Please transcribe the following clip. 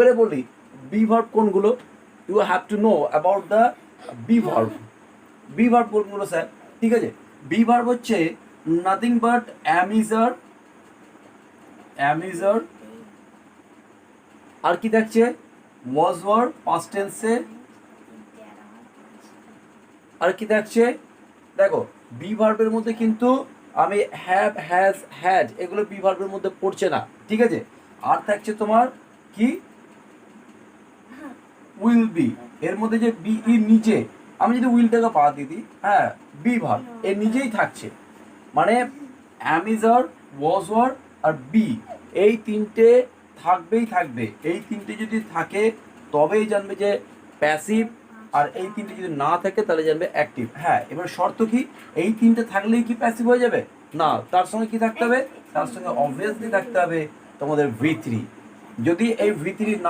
এবারে বলি be verb কোনগুলো, you have to know about the be verb. Be verb কোনগুলো স্যার? ঠিক আছে, বি ভার্ব হচ্ছে নাথিং বাট অ্যামিজার, অ্যামিজার, আর কি থাকছে ওয়াজ ওয়ার পাস্ট টেন্সে, আর কি থাকছে দেখো বি ভার্বের মধ্যে কিন্তু আমি হ্যাভ, হ্যাজ, হ্যাড এগুলো বি ভার্বের মধ্যে পড়ছে না, ঠিক আছে। আর থাকছে তোমার কি উইল বি, এর মধ্যে যে বি ই নিচে আমি যদি উইলটাকে বাদ দিয়ে দিই, হ্যাঁ বি ভার্ব এর নিজেই থাকছে, মানে অ্যামিজার, ওয়াজ ওয়ার আর বি এই তিনটে থাকবেই থাকবে। এই তিনটে যদি থাকে তবেই জানবে যে প্যাসিভ, আর এই তিনটে যদি না থাকে তাহলে জানবে অ্যাক্টিভ। হ্যাঁ, এবার শর্ত কি, এই তিনটে থাকলেই কি প্যাসিভ হয়ে যাবে? না, তার সঙ্গে কি থাকতে হবে? তার সঙ্গে অবভিয়াসলি থাকতে হবে তোমাদের ভি3। যদি এই ভি3 না